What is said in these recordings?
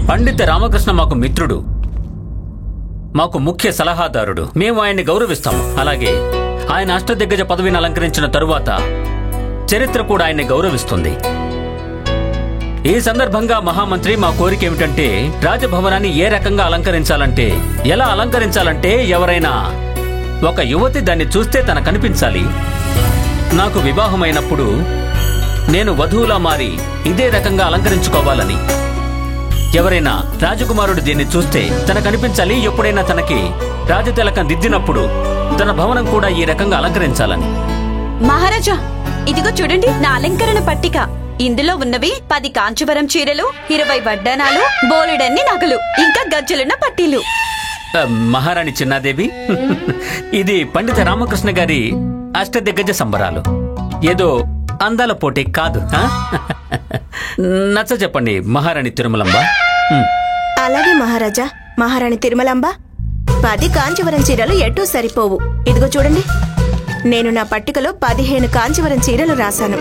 పండిత రామకృష్ణ మాకు మిత్రుడు, మాకు ముఖ్య సలహాదారుడు. మేము ఆయన్ని గౌరవిస్తాము. అలాగే ఆయన అష్టదిగ్గజ పదవిని అలంకరించిన తరువాత చరిత్ర కూడా ఆయన్ని గౌరవిస్తుంది. ఈ సందర్భంగా మహామంత్రి, మా కోరిక ఏమిటంటే రాజభవనాన్ని ఏ రకంగా అలంకరించాలంటే, ఎలా అలంకరించాలంటే ఎవరైనా ఒక యువతి దాన్ని చూస్తే తన కనిపించాలి. నాకు వివాహమైనప్పుడు నేను వధువులా మారి ఇదే రకంగా అలంకరించుకోవాలని. ఎవరైనా రాజకుమారుడు దీన్ని చూస్తే తన కనిపించాలి. ఎప్పుడైనా తనకి రాజతిలకం దిద్దినప్పుడు తన భవనం కూడా ఈ రకంగా అలంకరించాలని. మహారాజా, ఇదిగో చూడండి నా అలంకరణ పట్టిక. ఇందులో ఉన్నవి 10 కాంచీవరం చీరలు, 20 వడ్డానాలు, బోలెడన్ని నగలు, ఇంకా గజ్జలున్న పట్టీలు. మహారాణి చిన్నాదేవి, ఇది పండిత రామకృష్ణ గారి అష్టదిగ్గజ సంబరాలు. ఏదో అందాల పోటీ కాదు. నచ్చ చెప్పండి మహారాణి తిరుమలంబ. అలాగే మహారాజా. మహారాణి తిరుమలాంబ, 10 కాంచీవరం చీరలు ఎటూ సరిపోవు. ఇదిగో చూడండి, నేను నా పట్టికలో 15 కాంచీవరం చీరలు రాశాను.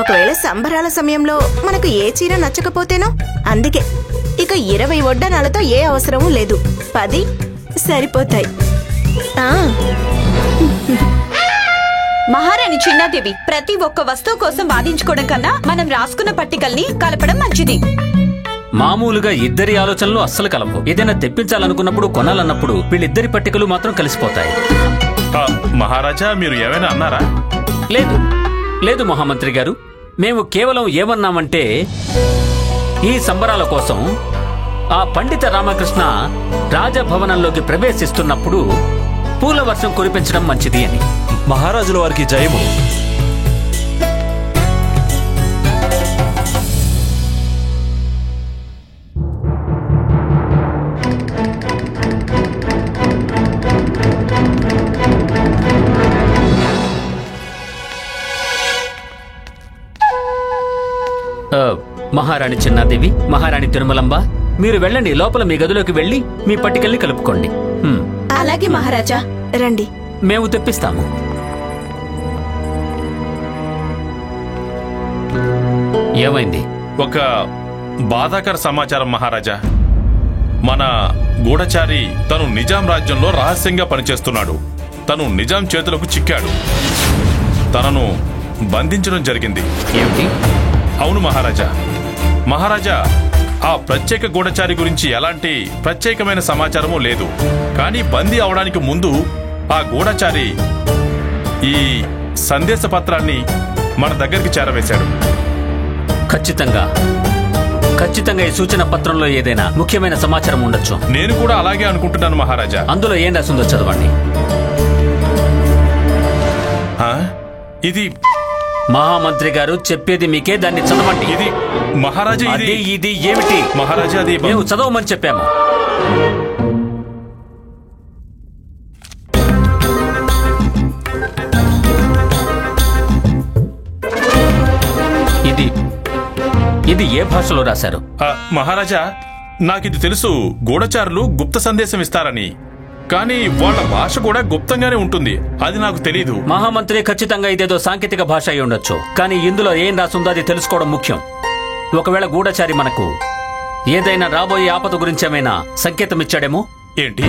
ఒకవేళ సంబరాల సమయంలో మనకు ఏ చీర నచ్చకపోతేనో, అందుకే ఇక 20 వడ్డానాలతో ఏ అవసరమూ లేదు. 10 సరిపోతాయి. మహారాణి చిన్నాదేవి, ప్రతి ఒక్క వస్తువు కోసం వాదించుకోవడం కన్నా మనం రాసుకున్న పట్టికల్ని కలపడం మంచిది. మామూలుగా ఇద్దరి ఆలోచనలు అస్సలు కలవు. ఏదైనా తెప్పించాలనుకున్నప్పుడు, కొనాలన్నప్పుడు వీళ్ళిద్దరి పట్టికలు మాత్రం కలిసిపోతాయి. మహారాజా, మీరు ఏమైనా అన్నారా? లేదు లేదు మహామంత్రి గారు, మేము కేవలం ఏమన్నామంటే ఈ సంబరాల కోసం ఆ పండిత రామకృష్ణ రాజభవనంలోకి ప్రవేశిస్తున్నప్పుడు పూల వర్షం కురిపించడం మంచిది అని. మహారాజుల వారికి జయము. మహారాణి చిన్నాదేవి, మహారాణి తిరుమలంబ, మీరు వెళ్ళండి. లోపల మీ గదిలోకి వెళ్లి మీ పట్టికల్ని కలుపుకోండి. అలాగే మహారాజా, రండి. మేము తెప్పిస్తాము. ఏమైంది? ఒక బాధాకర సమాచారం మహారాజా. మన గూఢచారి తను నిజాం రాజ్యంలో రహస్యంగా పనిచేస్తున్నాడు. తను నిజాం చేతులకు చిక్కాడు. తనను బంధించడం జరిగింది. ఏమిటి? అవును మహారాజా. మహారాజా, ఆ ప్రత్యేక గూఢచారి గురించి ఎలాంటి ప్రత్యేకమైన సమాచారమూ లేదు. కానీ బందీ అవడానికి ముందు ఆ గూఢచారి ఈ సందేశ పత్రాన్ని మన దగ్గరికి చేరవేశాడు. ఖచ్చితంగా ఖచ్చితంగా ఈ సూచన పత్రంలో ఏదైనా ముఖ్యమైన సమాచారం ఉండొచ్చు. నేను కూడా అలాగే అనుకుంటున్నాను మహారాజా. అందులో ఏం రాసిందో చదవండి. ఇది మహామంత్రి గారు చెప్పేది మీకే, దాన్ని చదవండి. ఇది మహారాజా, ఇది ఏమిటి మహారాజా? అది మేము చదవమని చెప్పాము. ఇది ఏ భాషలో రాశారు? మహారాజా, నాకిది తెలుసు. గూఢచారులు గుప్త సందేశం ఇస్తారని. కానీ వాళ్ళ భాష కూడా గుప్తంగానే ఉంటుంది. అది నాకు తెలీదు. మహామంత్రి, ఖచ్చితంగా ఇదేదో సాంకేతిక భాష అయి ఉండొచ్చు. కానీ ఇందులో ఏం రాసుందో అది తెలుసుకోవడం ముఖ్యం. ఒకవేళ గూఢచారి మనకు ఏదైనా రాబోయే ఆపద గురించి ఏమైనా సంకేతం ఇచ్చాడేమో. ఏంటి?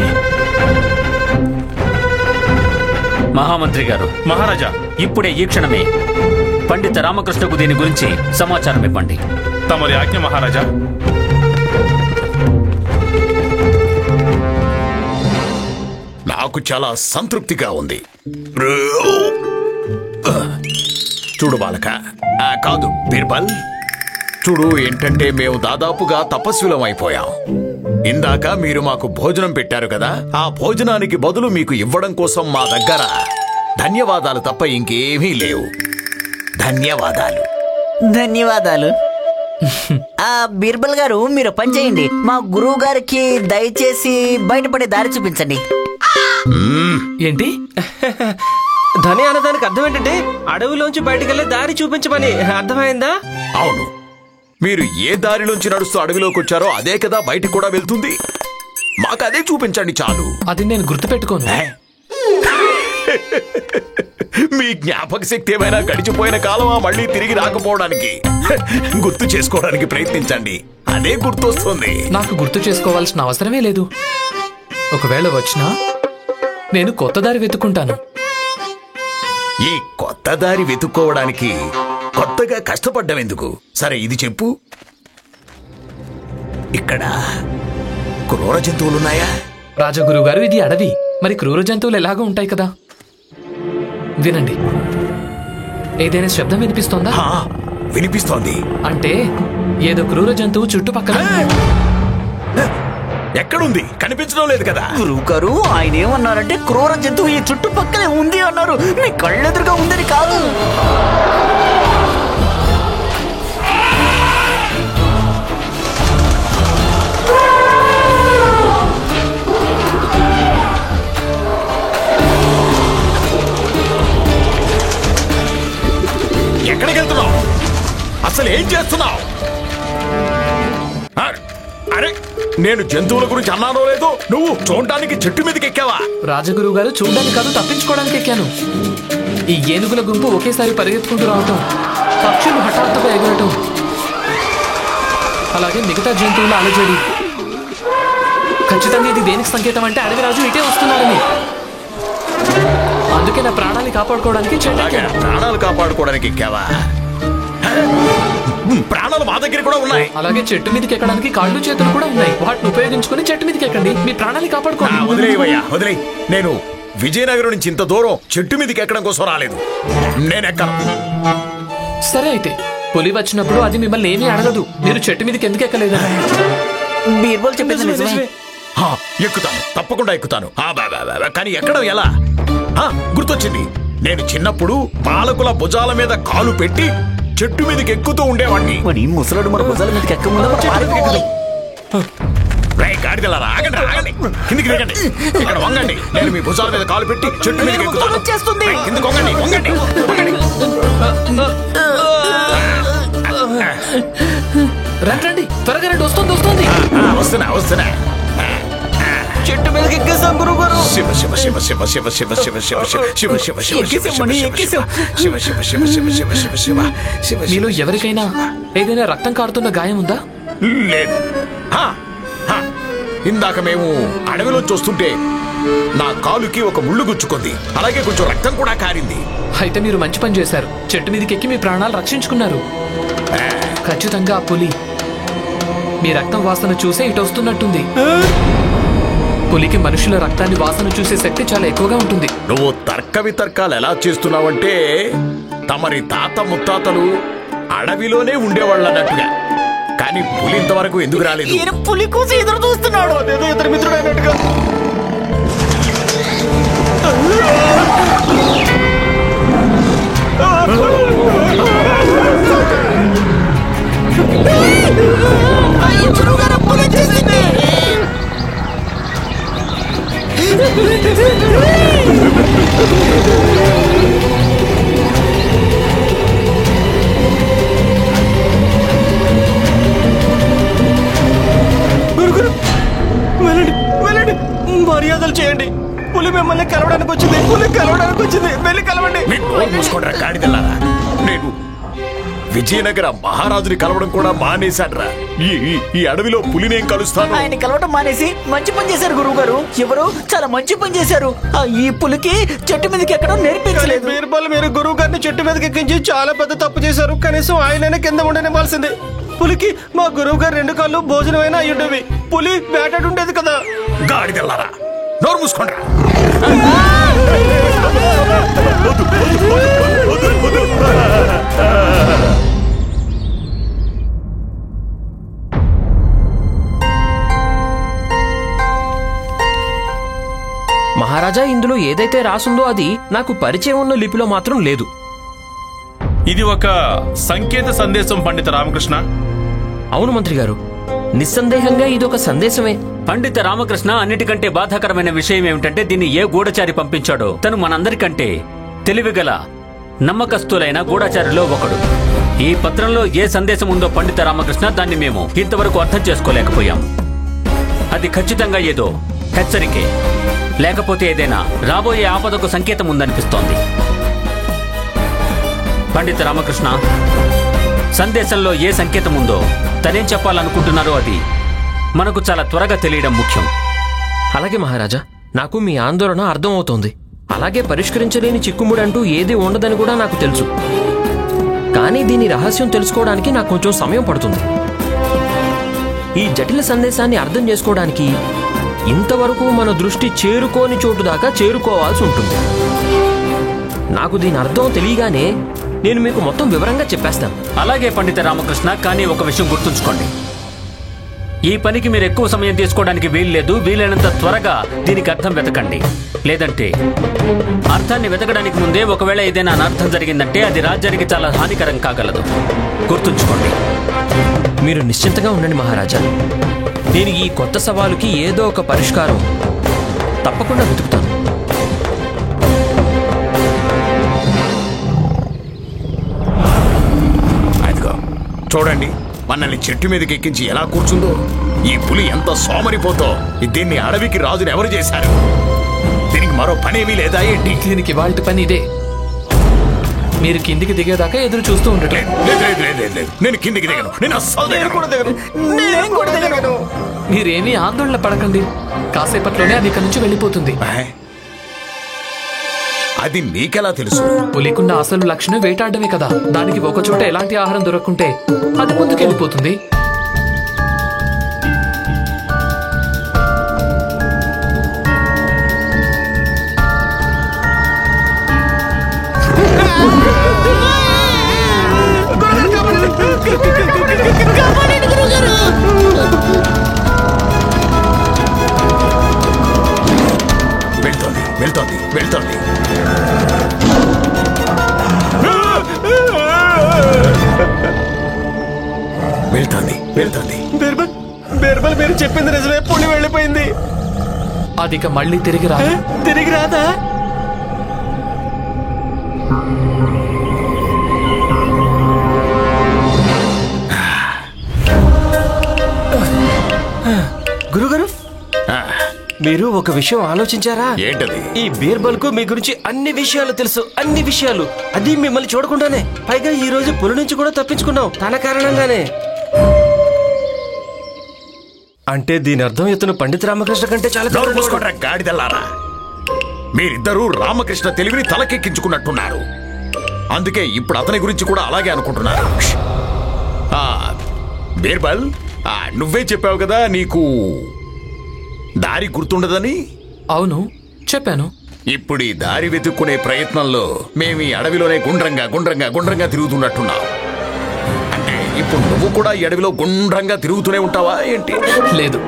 మహామంత్రి గారు, మహారాజా, ఇప్పుడే ఈ క్షణమే పండిత రామకృష్ణకు దీని గురించి సమాచారం ఇవ్వండి. తమరి ఆజ్ఞ మహారాజా. నాకు చాలా సంతృప్తిగా ఉంది. చూడు బాలక, కాదు బీర్బల్, చూడు ఏంటంటే మేము దాదాపుగా తపస్సులం అయిపోయాం. ఇందాక మీరు మాకు భోజనం పెట్టారు కదా, ఆ భోజనానికి బదులు మీకు ఇవ్వడం కోసం మా దగ్గర ధన్యవాదాలు తప్ప ఇంకేమీ లేవు. ధన్యవాదాలు. ధన్యవాదాలు. బీర్బల్ గారు, మీరు పని చేయండి. మా గురువు గారికి దయచేసి బయటపడే దారి చూపించండి. ఏంటి? ధని అన్నదానికి అర్థం ఏంటంటే అడవిలోంచి బయటకెళ్లే దారి చూపించమని. అర్థమైందా? అవును. మీరు ఏ దారిలోంచి నడుస్తూ అడవిలోకి వచ్చారో అదే కదా బయటికి కూడా వెళ్తుంది. మాకు అదే చూపించండి చాలు. అది నేను గుర్తుపెట్టుకోను. మీ జ్ఞాపక శక్తి ఏమైనా గడిచిపోయిన కాలమా మళ్ళీ తిరిగి రాకపోవడానికి గుర్తు చేసుకోవడానికి ప్రయత్నించండి. అదే గుర్తొస్తుంది. నాకు గుర్తు చేసుకోవాల్సిన అవసరమే లేదు. ఒకవేళ వచ్చినా నేను కొత్త దారి వెతుక్కుంటాను. ఈ కొత్త దారి వెతుక్కోవడానికి కొత్తగా కష్టపడ్డం ఎందుకు? సరే ఇది చెప్పు, ఇక్కడ క్రూర జంతువులున్నాయా? రాజగురువు గారు, ఇది అడవి, మరి క్రూర జంతువులు ఎలాగో ఉంటాయి కదా. వినండి, ఏదైనా శబ్దం వినిపిస్తోందా? వినిపిస్తోంది. అంటే ఏదో క్రూర జంతువు చుట్టుపక్కల. ఎక్కడుంది? కనిపించడం లేదు కదా. గురువు గారు, ఆయన ఏమన్నారంటే క్రూర జంతువు ఈ చుట్టుపక్కలే ఉంది అన్నారు. మీ కళ్ళెదురుగా ఉందని కాదు. ఎక్కడికి వెళ్తున్నావు? అసలు ఏం చేస్తున్నావు? అరే, నేను జంతువుల గురించి అన్నానో లేదో, నువ్వు చూడడానికి చెట్టు మీదకి ఎక్కావా? రాజగురువు గారు, చూడడానికి కాదు, తప్పించుకోవడానికి ఎక్కాను. ఈ ఏనుగుల గుంపు ఒకేసారి పరిగెత్తుకుంటూ రావటం, పక్షులు హఠాత్తుగా ఎగరటం, అలాగే మిగతా జంతువుల అలజడి. ఖచ్చితంగా ఇది దేనికి సంకేతం అంటే అడవిరాజు ఇటే వస్తున్నాడని. అందుకే నా ప్రాణాన్ని కాపాడుకోవడానికి ప్రాణాలు కాపాడుకోవడానికి ఎక్కావా? ప్రాణాలు మా దగ్గర కూడా ఉన్నాయి. అలాగే చెట్టు మీదకి ఎక్కడానికి కాళ్ళు చేతులు కూడా ఉన్నాయి. వాటిని ఉపయోగించుకుని చెట్టు మీదకి ఎక్కండి, మీ ప్రాణాన్ని కాపాడుకోండి. వదిలేవయ్యా, వదిలే. నేను విజయనగరం నుంచి ఇంత దూరం చెట్టు మీదకి ఎక్కడం కోసం రాలేదు. నేనెక్కను. సరే అయితే, పులి వచ్చినప్పుడు అది మిమ్మల్ని ఏమీ అడగదు, మీరు చెట్టు మీదకి ఎందుకు ఎక్కలేదు. బీర్బల్ చెప్పింది నిజమే. ఎక్కుతాను, తప్పకుండా ఎక్కుతాను. కానీ ఎక్కడం ఎలా? గుర్తొచ్చింది. నేను చిన్నప్పుడు పాలకుల భుజాల మీద కాలు పెట్టి చెట్టు మీదకి ఎక్కుతూ ఉండేవాడిని. మరి ముసలాడు మన భుజాల మీదకి గాడిదలారా, ఆగండి, ఆగండి, కిందికి దిగండి, ఇక్కడ వంగండి. నేను మీ భుజాల మీద కాలు పెట్టి చెట్టు మీదకి ఎక్కుతాను. కిందికి వంగండి, వంగండి, వంగండి. రండి, త్వరగా రండి, వస్తుంది, వస్తుంది. వస్తున్నా, వస్తున్నా. చెట్టు మీదకి ఎక్కేసాం గురువు గారు. శివ శివ శివ శివ శివ శివ శివ శివ శివ శివ శివ శివ శివ శివ శివ. మీలో ఎవరికైనా ఏదైనా రక్తం కారుతున్న గాయం ఉందా? లేదు. ఇందాక మేము అడవిలో చూస్తుంటే నా కాలుకి ఒక ముళ్ళు గుచ్చుకుంది, అలాగే కొంచెం రక్తం కూడా కారింది. అయితే మీరు మంచి పని చేశారు, చెట్టు మీదకి ఎక్కి మీ ప్రాణాలు రక్షించుకున్నారు. ఖచ్చితంగా ఆ పులి మీ రక్తం వాసన చూసే ఇటు వస్తున్నట్టుంది. పులికి మనుషుల రక్తాన్ని వాసన చూసే శక్తి చాలా ఎక్కువగా ఉంటుంది. నువ్వు తర్క వితర్కాలు ఎలా చేస్తున్నావంటే తమరి తాత ముత్తాతలు అడవిలోనే ఉండేవాళ్ళు అన్నట్టుగా. కానీ పులి ఇంతవరకు ఎందుకు రాలేదు? పులి కోసం ఎదురు చూస్తున్నాడు. అదేదో ఇద్దరు మిత్రుడు అన్నట్టుగా. గురుగురు, వెళ్ళండి, వెళ్ళండి, మర్యాదలు చేయండి. పులి మిమ్మల్ని కలవడానికి వచ్చింది, పులి కలవడానికి వచ్చింది, వెళ్ళి కలవండి. గాడిదల్లారా, నేను విజయనగర మహారాజుని కలవడం కూడా మానేశాడ్రా. ఈ అడవిలో పులినేం కలుస్తాను? ఆయన కలవడం మానేసి మంచి పని చేశారు గురువు గారు. ఎవరు చాలా మంచి పని చేశారు. ఈ పులికి చెట్టు మీదకి ఎక్కడం నేర్పించలేదు. బీర్బల్, మీరు గురువు గారిని చెట్టు మీదకి ఎక్కించి చాలా పెద్ద తప్పు చేశారు. కనీసం ఆయననే కింద ఉండనివ్వాల్సింది. పులికి మా గురువు గారు 2 కాళ్ళు భోజనమైనా అయ్యుండేవి. పులి వేటాడు ఉండేది కదా. గాడిదల్లారా, నోరు మూసుకోండి. మహారాజా, ఇందులో ఏదైతే రాసుందో అది నాకు పరిచయం ఉన్న లిపిలో మాత్రం లేదు. ఇది ఒక సంకేత సందేశం పండిత రామకృష్ణ. అవును మంత్రి గారు, నిస్సందేహంగా ఇదొక సందేశమే. పండిత రామకృష్ణ, అన్నిటికంటే బాధాకరమైన విషయం ఏమిటంటే దీన్ని ఏ గూఢచారి పంపించాడో తను మనందరికంటే తెలివిగల నమ్మకస్తులైన గూఢచారిలో ఒకడు. ఈ పత్రంలో ఏ సందేశం ఉందో పండిత రామకృష్ణ, దాన్ని మేము ఇంతవరకు అర్థం చేసుకోలేకపోయాం. అది ఖచ్చితంగా ఏదో హెచ్చరికే. లేకపోతే ఏదైనా రాబోయే ఆపదకు సంకేతం ఉందనిపిస్తోంది. పండిత రామకృష్ణ, సందేశంలో ఏ సంకేతం ఉందో, తనేం చెప్పాలనుకుంటున్నారో అది మనకు చాలా త్వరగా తెలియడం ముఖ్యం. అలాగే మహారాజా, నాకు మీ ఆందోళన అర్థమవుతోంది. అలాగే పరిష్కరించలేని చిక్కుముడంటూ ఏది ఉండదని కూడా నాకు తెలుసు. కానీ దీని రహస్యం తెలుసుకోవడానికి నాకు కొంచెం సమయం పడుతుంది. ఈ జటిల సందేశాన్ని అర్థం చేసుకోవడానికి ఇంతవరకు మన దృష్టి చేరుకోని చోటు దాకా చేరుకోవాల్సి ఉంటుంది. నాకు దీని అర్థం తెలియగానే నేను మీకు మొత్తం వివరంగా చెప్పేస్తాను. అలాగే పండిత రామకృష్ణ, కానీ ఒక విషయం గుర్తుంచుకోండి. ఈ పనికి మీరు ఎక్కువ సమయం తీసుకోవడానికి వీల్లేదు. వీలైనంత త్వరగా దీనికి అర్థం వెతకండి. లేదంటే అర్థాన్ని వెతకడానికి ముందే ఒకవేళ ఏదైనా అనర్థం జరిగిందంటే అది రాజ్యానికి చాలా హానికరం కాగలదు. గుర్తుంచుకోండి. మీరు నిశ్చింతగా ఉండండి మహారాజా. నేను ఈ కొత్త సవాలుకి ఏదో ఒక పరిష్కారం తప్పకుండా వెతుకుతాను. అదిగో చూడండి, మనల్ని చెట్టు మీదకి ఎక్కించి ఎలా కూర్చుందో. ఈ పులి ఎంత సోమరిపోతో. దీన్ని అడవికి రాజుని ఎవరు చేశారు? దీనికి మరో పనేమీ లేదా ఏంటి? దీనికి వాళ్ళ పని ఇదే. మీరు కిందికి దిగేదాకా ఎదురు చూస్తూ ఉండటం. నేను కిందికి దిగను. నేను అస్సలు దిగను. మీరేమీ ఆందోళన పడకండి. కాసేపట్లోనే అది ఇక్కడి నుంచి వెళ్ళిపోతుంది. అది మీకెలా తెలుసు? పులికున్న అసలు లక్షణం వేటాడమే కదా. దానికి ఒక చోట ఎలాంటి ఆహారం దొరకకుంటే అది ముందుకు వెళ్ళిపోతుంది. వెళ్తోంది వెళ్తోంది వెళ్తోంది. వెళ్తోంది వెళ్తోంది. బీర్బల్ మీరు చెప్పింది నిజమే. పులి వెళ్ళిపోయింది. అది ఇక మళ్ళీ తిరిగి రా. తిరిగి రాదా? గురుగారు, మీరు ఒక విషయం ఆలోచించారా? ఏంటది? ఈ బీర్బల్ కు మీ గురించి అన్ని విషయాలు తెలుసు. అన్ని విషయాలు. అది మిమ్మల్ని చూడకుండానే. పైగా ఈ రోజు పులి నుంచి కూడా తప్పించుకున్నాం తన కారణంగానే. అంటే దీని అర్థం ఇతను పండిత రామకృష్ణ కంటే చాలా గాడిదల్లారా. మీరిద్దరూ రామకృష్ణ తెలివిని తలకెక్కించుకున్నట్టున్నారు. అందుకే ఇప్పుడు అతని గురించి కూడా అలాగే అనుకుంటున్నారు. బీర్బల్, నువ్వే చెప్పావు కదా నీకు దారి గుర్తుండదని. అవును, చెప్పాను. ఇప్పుడు ఈ దారి వెతుక్కునే ప్రయత్నంలో మేము ఈ అడవిలోనే గుండ్రంగా తిరుగుతున్నట్టున్నాం. అంటే ఇప్పుడు నువ్వు కూడా ఈ అడవిలో గుండ్రంగా తిరుగుతూనే ఉంటావా ఏంటి? లేదు,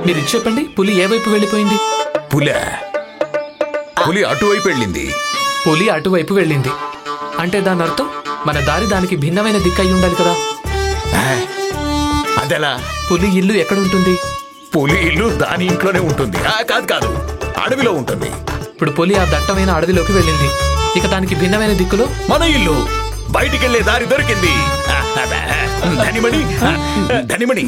మీరు చెప్పండి. పులి ఏ వైపు వెళ్ళిపోయింది? పులి అటువైపు వెళ్ళింది. పులి అటువైపు వెళ్ళింది అంటే దాని అర్థం మన దారి దానికి భిన్నమైన దిక్కు అయి ఉండాలి కదా. అదెలా? పులి ఇల్లు ఎక్కడ ఉంటుంది? పులి ఇల్లు దాని ఇంట్లోనే ఉంటుంది. కాదు, అడవిలో ఉంటుంది. ఇప్పుడు పులి ఆ దట్టమైన అడవిలోకి వెళ్ళింది. ఇక దానికి భిన్నమైన దిక్కులో మన ఇల్లు. బయటికెళ్లే దారి దొరికింది. ధనిమణి,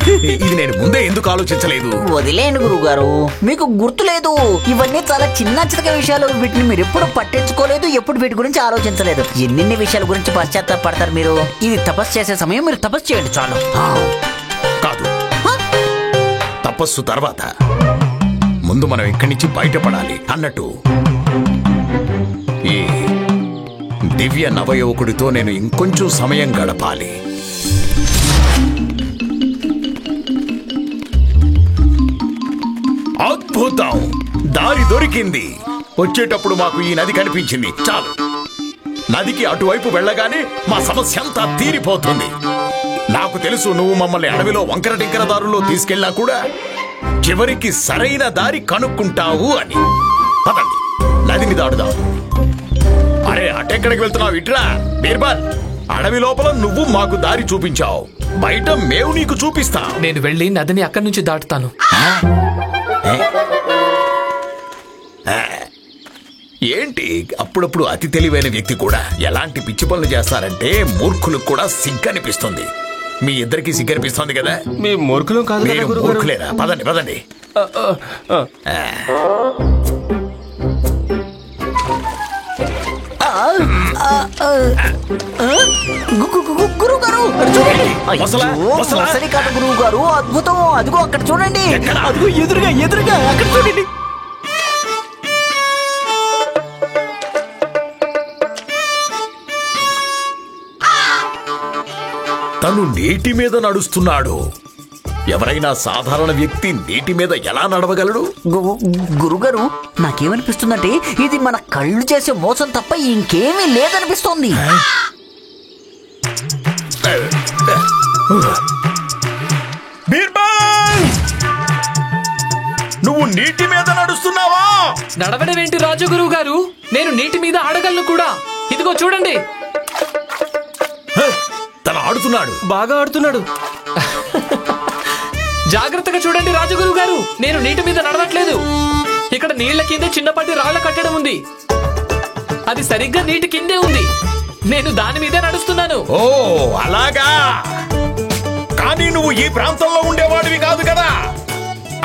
ఇది నేను ముందే ఎందుకు ఆలోచించలేదు? వదిలేండి గురువుగారు, మీకు గుర్తులేదు. ఇవన్నీ చాలా చిన్న చితక విషయాలు. వీటిని మీరు ఎప్పుడు పట్టించుకోలేదు, ఎప్పుడు వీటి గురించి ఆలోచించలేదు. ఎన్ని విషయాల గురించి పశ్చాత్తాపడతారు మీరు? ఇది తపస్సు చేసే సమయం. మీరు తపస్సు చేయండి చాలు. కాదు, తపస్సు తర్వాత ముందు మనం ఇక్కడి నుంచి బయటపడాలి అన్నట్టు. ఈ దివ్య నవయువకుడితో నేను ఇంకొంచెం సమయం గడపాలి. అద్భుతం, దారి దొరికింది. వచ్చేటప్పుడు మాకు ఈ నది కనిపించింది. చాలు, నదికి అటువైపు వెళ్ళగానే మా సమస్య అంతా తీరిపోతుంది. నాకు తెలుసు నువ్వు మమ్మల్ని అడవిలో వంకర టింకర దారుల్లో తీసుకెళ్ళినా కూడా చివరికి సరైన దారి కనుక్కుంటావు అని. పదండి, నదిని దాటుదాం. అరే, అటెక్కడికి వెళ్తున్నావు? ఇట్రా బీర్బల్. అడవి లోపల నువ్వు మాకు దారి చూపించావు, బయట మేము నీకు చూపిస్తాం. నేను వెళ్ళి నదిని అక్కడి నుంచి దాటుతాను. ఏంటి అప్పుడప్పుడు అతి తెలివైన వ్యక్తి కూడా ఎలాంటి పిచ్చి పనులు చేస్తారంటే మూర్ఖులకు కూడా సిగ్గనిపిస్తుంది. మీ ఇద్దరికి సిగ్గనిపిస్తోంది కదా? మీ మూర్ఖులం కాదు కదా మీరు గురువు గారు. మూర్ఖులేరా? పదండి పదండి. గురువు గారు చూడండి. మొసలా? మొసలా? మొసలి కాదు గురువు గారు, అద్భుతం. అదిగో అక్కడ చూడండి. అదిగో ఎదురుగా ఎదురుగా అక్కడ చూడండి. తను నీటి మీద నడుస్తున్నాడు. ఎవరైనా సాధారణ వ్యక్తి నీటి మీద ఎలా నడవగలడు? గురుగారు, నాకేమనిపిస్తుందంటే ఇది మన కళ్ళు చేసే మోసం తప్ప ఇంకేమీ లేదనిపిస్తోంది. బీర్బల్! నువ్వు నీటి మీద నడుస్తున్నావా? నడవడం ఏంటి రాజగురువు గారు? నేను నీటి మీద ఆడగలను కూడా. ఇదిగో చూడండి. తను ఆడుతున్నాడు. బాగా ఆడుతున్నాడు. జాగ్రత్తగా చూడండి రాజగురువు గారు, నేను నీటి మీద నడవట్లేదు. ఇక్కడ నీళ్ల కిందే చిన్నపాటి రాళ్ల కట్టడం ఉంది. అది సరిగ్గా నీటి కిందే ఉంది. నేను దాని మీదే నడుస్తున్నాను. ఓ అలాగా. కానీ నువ్వు ఈ ప్రాంతంలో ఉండేవాడివి కాదు కదా.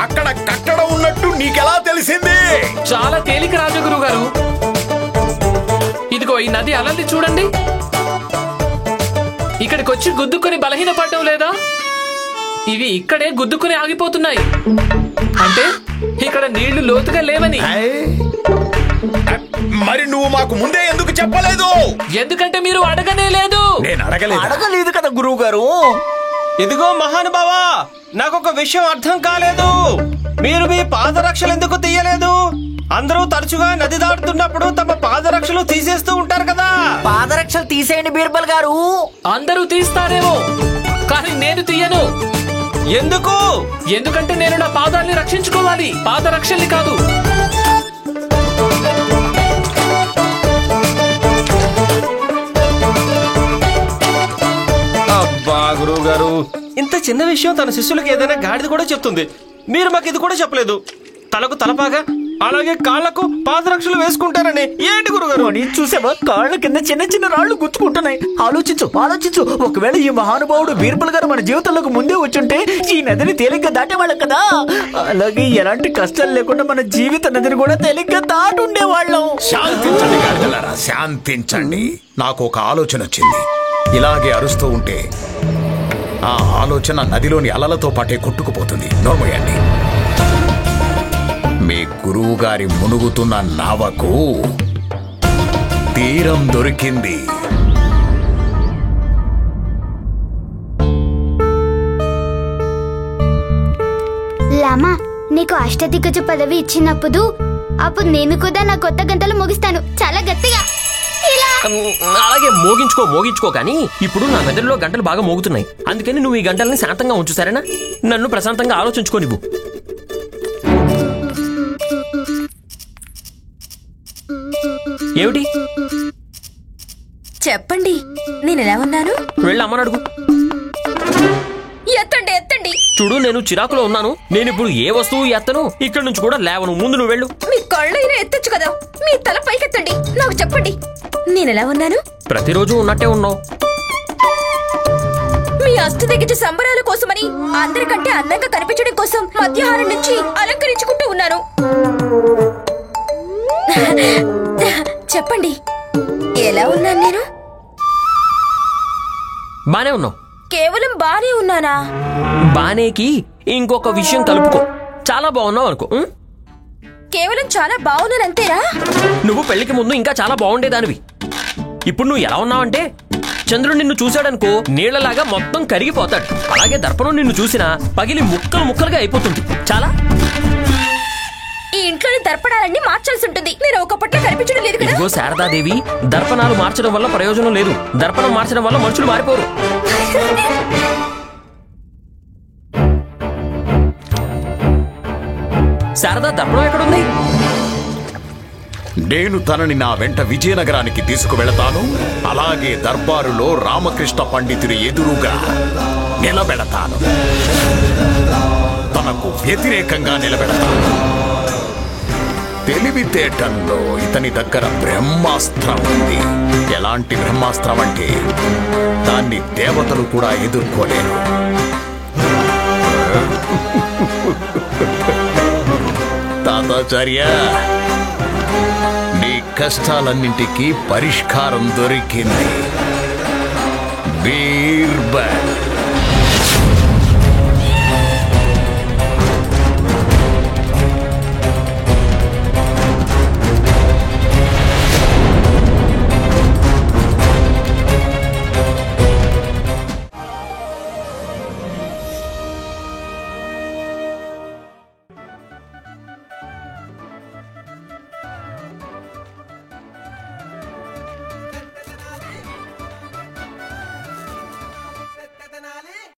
అక్కడ కట్టడం ఉన్నట్టు నీకెలా తెలిసింది? చాలా తేలిక రాజగురువు గారు. ఇదిగో ఈ నది అలల్ని చూడండి. ఇక్కడికొచ్చి గుద్దుకుని బలహీనపడటం లేదా? ఇవి ఇక్కడే గుద్దుకుని ఆగిపోతున్నాయి. అంటే ఇక్కడ నీళ్లు లోతుగా లేవని. మరి నువ్వు మాకు ముందే ఎందుకు చెప్పలేదు? ఎందుకంటే మీరు అడగనే లేదు. నేను అడగలేదు కదా గురువు గారు. ఇదిగో మహానుభావా, నాకొక విషయం అర్థం కాలేదు. మీరు మీ పాదరక్షలు ఎందుకు తీయలేదు? అందరూ తరచుగా నది దాటుతున్నప్పుడు తమ పాదరక్షలు తీసేస్తూ ఉంటారు కదా. పాదరక్షలు తీసేయండి బీర్బల్ గారు. అందరూ తీస్తారేమో, కానీ నేను తీయను. ఎందుకు? ఎందుకంటే నేను నా పాదాల్ని రక్షించుకోవాలి, పాదరక్షల్ని కాదు. అబ్బా గురువు గారు, ఇంత చిన్న విషయం తన శిష్యులకు ఏదైనా గాడిద కూడా చెప్తుంది. మీరు మాకు ఇది కూడా చెప్పలేదు. తలకు తలపాగా, అలాగే కాళ్లకు పాదరక్షలు వేసుకుంటారని. ఏంటి గురుగారు? చూసావా, కాళ్ళ కింద చిన్న చిన్న రాళ్లు గుచ్చుకుంటున్నాయి. ఆలోచించు. ఒకవేళ ఈ మహానుభావుడు బీర్బల్ గారు మన జీవితంలోకి ముందే వచ్చుంటే ఈ నదిని తేలిగ్గా దాటేవాళ్ళం కదా. అలాగే ఎలాంటి కష్టాలు లేకుండా మన జీవిత నదిని కూడా తేలిగ్గా దాటి ఉండేవాళ్ళం. శాంతించండి గాడిదలారా, శాంతించండి. నాకు ఒక ఆలోచన వచ్చింది. ఇలాగే అరుస్తూ ఉంటే ఆ ఆలోచన నదిలోని అలలతో పాటే కొట్టుకుపోతుంది. నోర్మోయండి. మీ గురువు గారి మునుగుతున్న నావకు తీరం దొరికింది. లామా, నీకు అష్టదిగ్గజ పదవి ఇచ్చినప్పుడు అప్పుడు నేను కూడా నా కొత్త గంటలు ముగిస్తాను, చాలా గట్టిగా. అలాగే మోగించుకో కానీ ఇప్పుడు నా మెదడులో గంటలు బాగా మోగుతున్నాయి. అందుకని నువ్వు ఈ గంటల్ని శాంతంగా ఉంచు, సరేనా? నన్ను ప్రశాంతంగా ఆలోచించుకోనివ్వు. ఏమిటి? చెప్పండి, నేను ఎలా ఉన్నాను? వెళ్ళి అమ్మని అడుగు. ఎత్తండి. చూడు, నేను చిరాకులో ఉన్నాను. నేను ఇప్పుడు ఏ వస్తువు ఎత్తను, ఇక్కడి నుంచి కూడా లేవను. ముందు నువ్వు వెళ్ళు. మీ కళ్ళైనా ఎత్తొచ్చు కదా. మీ తల పైకెత్తండి, నాకు చెప్పండి, నేను ఎలా ఉన్నాను? ప్రతిరోజు ఉన్నట్టే ఉన్నావు. మీ అష్టదిగ్గజ సంబరాల కోసమని అందరికంటే అందంగా కనిపించడం కోసం మధ్యాహ్నం నుంచి అలంకరించుకుంటూ ఉన్నాను. చెప్పండి, ఎలా ఉన్నాను నేను? బానే ఉన్నావు. కేవలం బానే ఉన్నానా? బానేకి ఇంకొక విషయం కలుపుకో. చాలా బాగున్నావు అనుకో. కేవలం చాలా బాగున్నానంతేరా? నువ్వు పెళ్లికి ముందు ఇంకా చాలా బాగుండేదానివి. ఇప్పుడు నువ్వు ఎలా ఉన్నావంటే చంద్రుడు నిన్ను చూశాడనుకో నీళ్లలాగా మొత్తం కరిగిపోతాడు. అలాగే దర్పణం నిన్ను చూసినా పగిలి ముక్కలు ముక్కలుగా అయిపోతుంది. చాలా ఈ ఇంట్లోని దర్పణాలన్నీ మార్చాల్సి ఉంటుంది. నేను ఒకప్పట్లో కనిపించడం లేదు కదా. ఇదిగో శారదాదేవి, దర్పణాలు మార్చడం వల్ల ప్రయోజనం లేదు. దర్పణం మార్చడం వల్ల మనుషులు మారిపోరు. శారదా, దర్పణం ఎక్కడుంది? నేను తనని నా వెంట విజయనగరానికి తీసుకువెళతాను. అలాగే దర్బారులో రామకృష్ణ పండితుడి ఎదురుగా నిలబెడతాను. తనకు వ్యతిరేకంగా నిలబెడతాను. తెలివితేటల్లో ఇతని దగ్గర బ్రహ్మాస్త్రం ఉంది. ఎలా అలాంటి బ్రహ్మాస్త్రం అంటే దాన్ని దేవతలు కూడా ఎదుర్కోలేరు. తాతాచార్య, నీ కష్టాలన్నింటికీ పరిష్కారం దొరికింది. బీర్బల్.